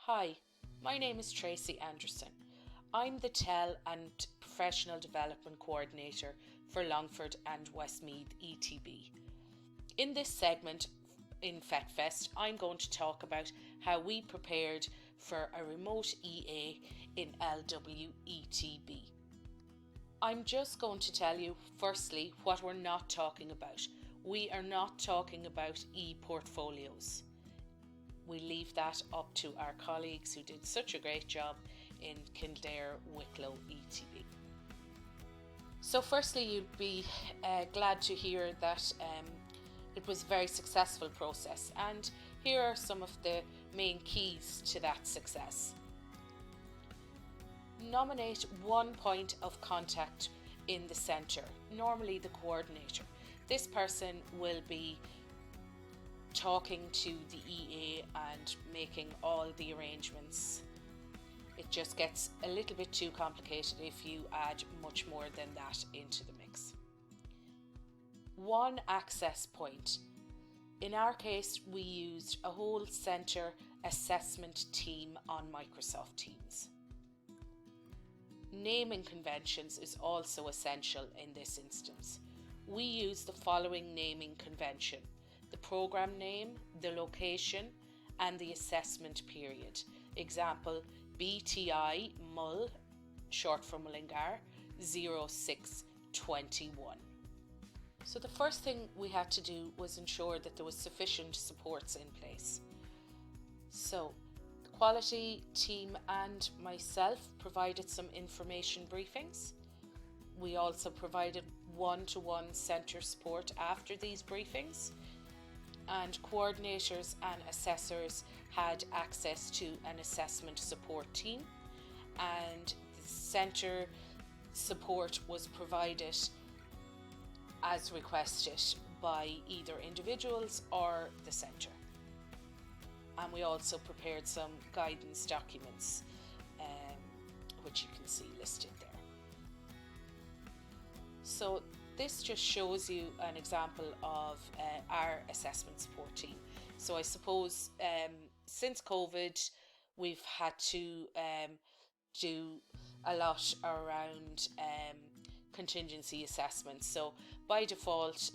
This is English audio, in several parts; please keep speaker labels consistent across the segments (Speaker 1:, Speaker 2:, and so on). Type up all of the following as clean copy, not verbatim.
Speaker 1: Hi, my name is Tracey Anderson. I'm the TEL and Professional Development Coordinator for Longford and Westmeath ETB. In this segment in FetFest, I'm going to talk about how we prepared for a remote EA in LWETB. I'm just going to tell you firstly what we're not talking about. We are not talking about e-portfolios. We leave that up to our colleagues who did such a great job in Kildare, Wicklow, ETB. So firstly, you'd be glad to hear that it was a very successful process, and here are some of the main keys to that success. Nominate one point of contact in the centre, normally the coordinator. This person will be talking to the EA and making all the arrangements. It just gets a little bit too complicated if you add much more than that into the mix. One access point. In our case, we used a whole centre assessment team on Microsoft Teams. Naming conventions is also essential in this instance. We use the following naming convention: the program name, the location, and the assessment period. Example, BTI Mull, short for Mullingar, 0621. So the first thing we had to do was ensure that there was sufficient supports in place. So the quality team and myself provided some information briefings. We also provided one-to-one centre support after these briefings, and coordinators and assessors had access to an assessment support team, and the centre support was provided as requested by either individuals or the centre. And we also prepared some guidance documents which you can see listed there. So this just shows you an example of our assessment support team. So I suppose since COVID, we've had to do a lot around contingency assessments. So by default,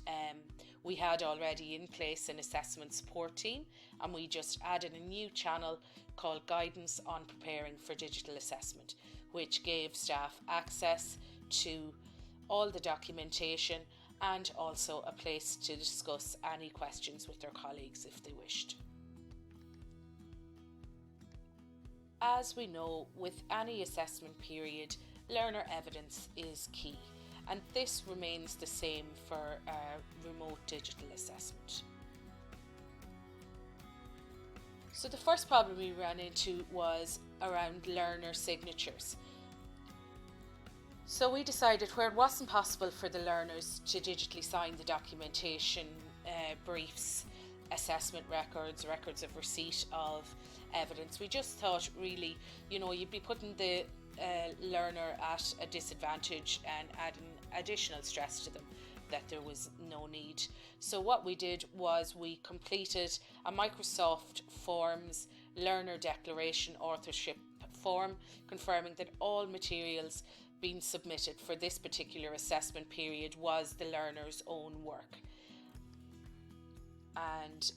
Speaker 1: we had already in place an assessment support team, and we just added a new channel called Guidance on Preparing for Digital Assessment, which gave staff access to all the documentation and also a place to discuss any questions with their colleagues if they wished. As we know, with any assessment period, learner evidence is key, and this remains the same for remote digital assessment. So the first problem we ran into was around learner signatures. So we decided, where it wasn't possible for the learners to digitally sign the documentation, briefs, assessment records, records of receipt of evidence, we just thought really, you'd be putting the learner at a disadvantage and adding additional stress to them, that there was no need. So what we did was we completed a Microsoft Forms learner declaration authorship form, confirming that all materials being submitted for this particular assessment period was the learner's own work. And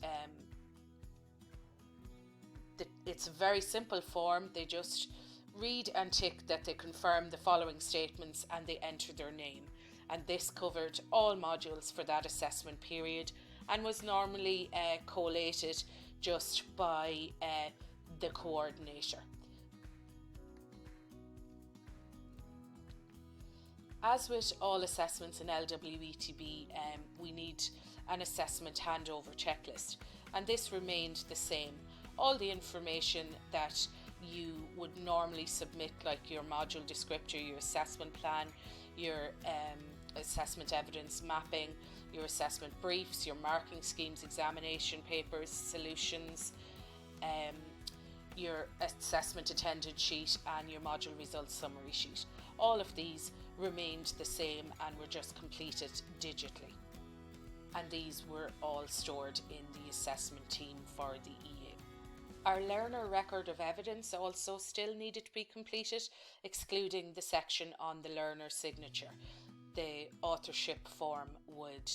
Speaker 1: it's a very simple form. They just read and tick that they confirm the following statements and they enter their name. And this covered all modules for that assessment period and was normally collated just by the coordinator. As with all assessments in LWETB, we need an assessment handover checklist, and this remained the same. All the information that you would normally submit, like your module descriptor, your assessment plan, your assessment evidence mapping, your assessment briefs, your marking schemes, examination papers, solutions, your assessment attendance sheet and your module results summary sheet. All of these remained the same and were just completed digitally. And these were all stored in the assessment team for the EA. Our learner record of evidence also still needed to be completed, excluding the section on the learner signature. The authorship form would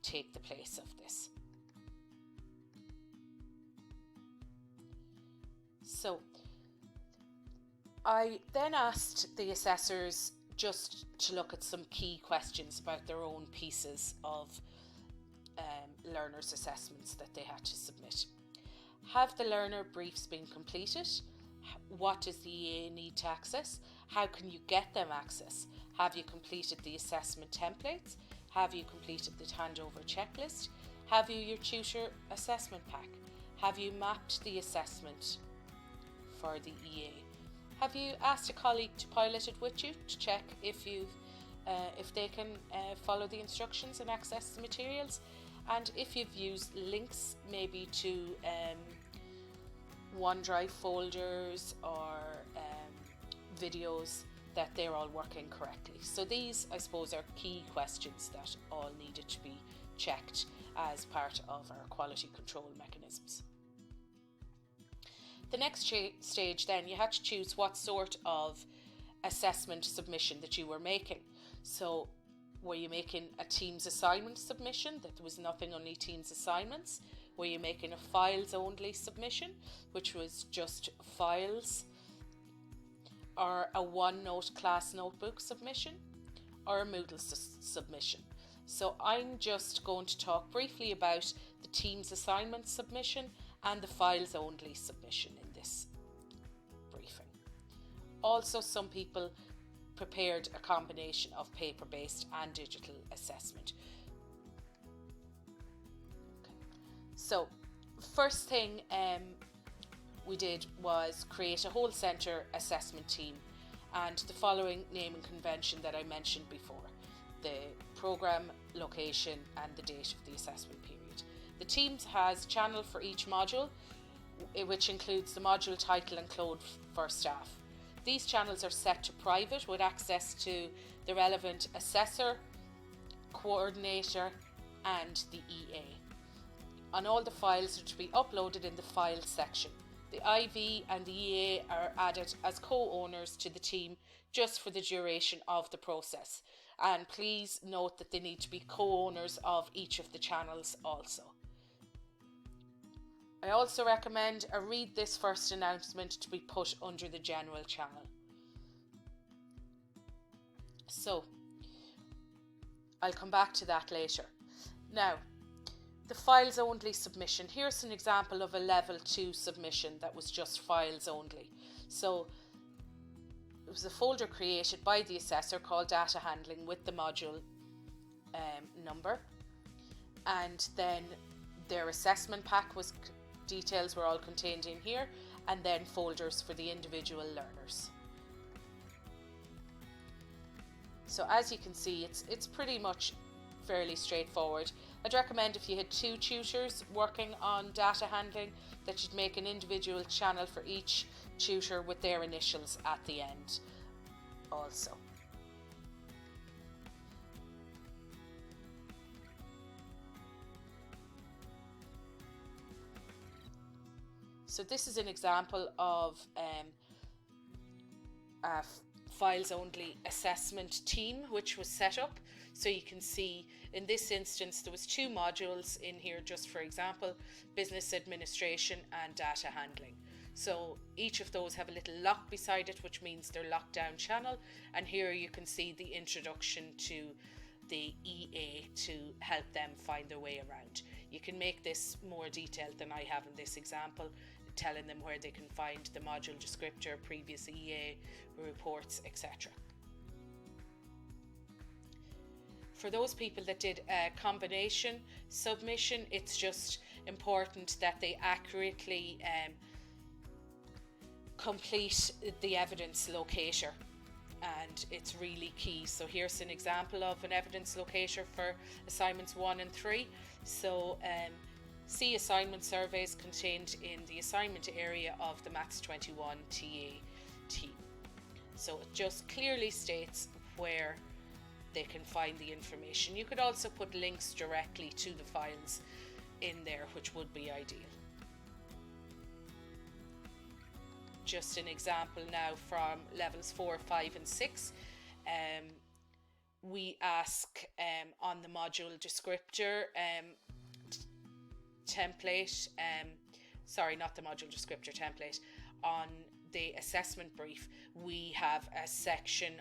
Speaker 1: take the place of this. So I then asked the assessors just to look at some key questions about their own pieces of learners' assessments that they had to submit. Have the learner briefs been completed? What does the EA need to access? How can you get them access? Have you completed the assessment templates? Have you completed the handover checklist? Have you your tutor assessment pack? Have you mapped the assessment for the EA? Have you asked a colleague to pilot it with you to check if they can follow the instructions and access the materials? And if you've used links maybe to OneDrive folders or videos, that they're all working correctly. So these, I suppose, are key questions that all needed to be checked as part of our quality control mechanisms. The next stage then, you had to choose what sort of assessment submission that you were making. So were you making a Teams assignment submission that there was nothing, only Teams assignments? Were you making a files only submission, which was just files? Or a OneNote class notebook submission? Or a Moodle submission? So I'm just going to talk briefly about the Teams assignment submission and the files only submission in this briefing. Also, some people prepared a combination of paper-based and digital assessment. Okay. So first thing we did was create a whole centre assessment team, and the following naming convention that I mentioned before: the programme, location and the date of the assessment period. The team has a channel for each module, which includes the module title and code for staff. These channels are set to private with access to the relevant assessor, coordinator and the EA. And all the files are to be uploaded in the files section. The IV and the EA are added as co-owners to the team just for the duration of the process. And please note that they need to be co-owners of each of the channels also. I also recommend a read this first announcement to be put under the general channel. So I'll come back to that later. Now, the files only submission. Here's an example of a level 2 submission that was just files only. So it was a folder created by the assessor called data handling with the module number, and then their assessment pack was details were all contained in here, and then folders for the individual learners. So as you can see, it's pretty much fairly straightforward. I'd recommend if you had 2 tutors working on data handling that you'd make an individual channel for each tutor with their initials at the end also. So this is an example of a files only assessment team which was set up. So you can see in this instance there was 2 modules in here, just for example, business administration and data handling. So each of those have a little lock beside it, which means they're locked down channel, and here you can see the introduction to the EA to help them find their way around. You can make this more detailed than I have in this example, telling them where they can find the module descriptor, previous EA reports, etc. For those people that did a combination submission, it's just important that they accurately complete the evidence locator, and it's really key. So here's an example of an evidence locator for assignments 1 and 3. So see assignment surveys contained in the assignment area of the Maths 21 TA team. So it just clearly states where they can find the information. You could also put links directly to the files in there, which would be ideal. just an example now from levels 4, 5 and 6. We ask on the module descriptor template, sorry, not the module descriptor template, on the assessment brief, we have a section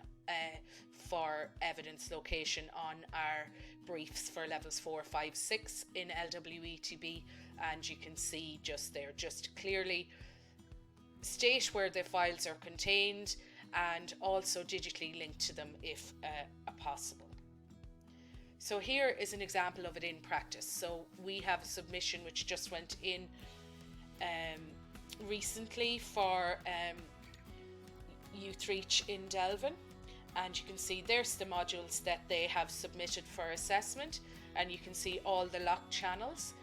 Speaker 1: for evidence location on our briefs for levels 4, 5, 6 in LWETB, and you can see just there, just clearly state where the files are contained and also digitally link to them if possible. So here is an example of it in practice. So we have a submission which just went in recently for Youth Reach in Delvin, and you can see there's the modules that they have submitted for assessment, and you can see all the locked channels.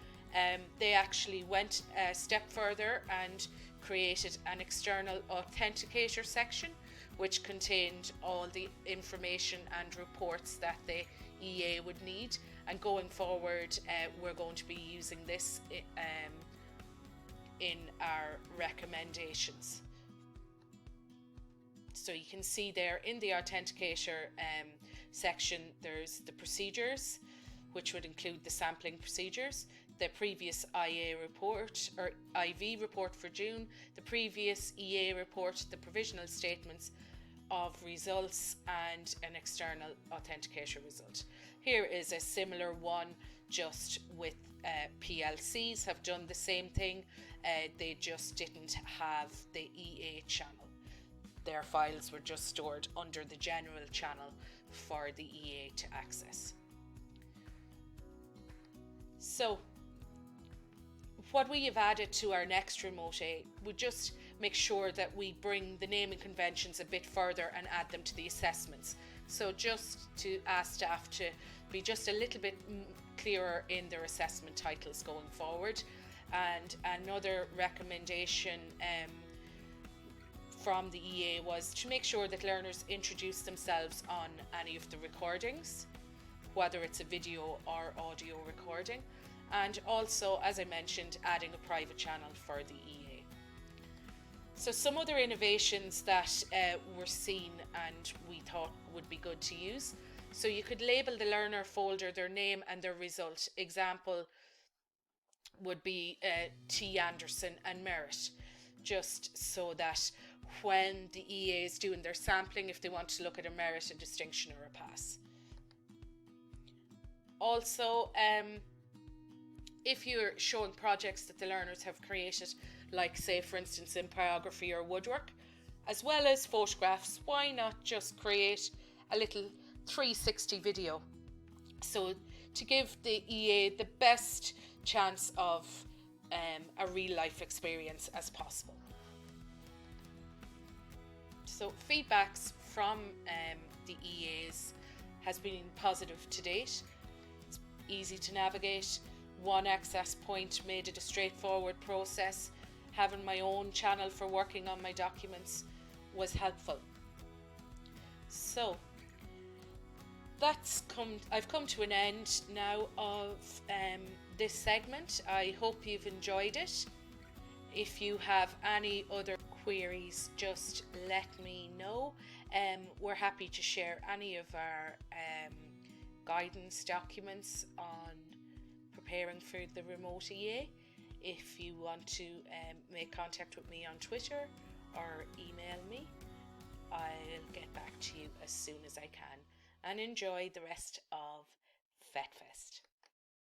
Speaker 1: They actually went a step further and created an external authenticator section which contained all the information and reports that the EA would need, and going forward we're going to be using this in our recommendations. So you can see there in the authenticator section there's the procedures, which would include the sampling procedures, the previous IA report or IV report for June, the previous EA report, the provisional statements of results, and an external authenticator result. Here is a similar one, just with PLCs have done the same thing. They just didn't have the EA channel. Their files were just stored under the general channel for the EA to access. So what we have added to our next remote A, we just make sure that we bring the naming conventions a bit further and add them to the assessments. So just to ask staff to be just a little bit clearer in their assessment titles going forward. And another recommendation from the EA was to make sure that learners introduce themselves on any of the recordings, whether it's a video or audio recording, and also, as I mentioned, adding a private channel for the EA. So some other innovations that were seen and we thought would be good to use. So you could label the learner folder their name and their result. Example would be T. Anderson and Merit, just so that when the EA is doing their sampling, if they want to look at a merit, a distinction or a pass. Also, if you're showing projects that the learners have created, like say for instance in biography or woodwork, as well as photographs, why not just create a little 360 video, so to give the EA the best chance of a real life experience as possible. So feedbacks from the EAs has been positive to date. It's easy to navigate. One access point made it a straightforward process. Having my own channel for working on my documents was helpful. So I've come to an end now of this segment. I hope you've enjoyed it. If you have any other queries, just let me know. We're happy to share any of our guidance documents on preparing for the remote EA. If you want to make contact with me on Twitter or email me, I'll get back to you as soon as I can. And enjoy the rest of FETFest.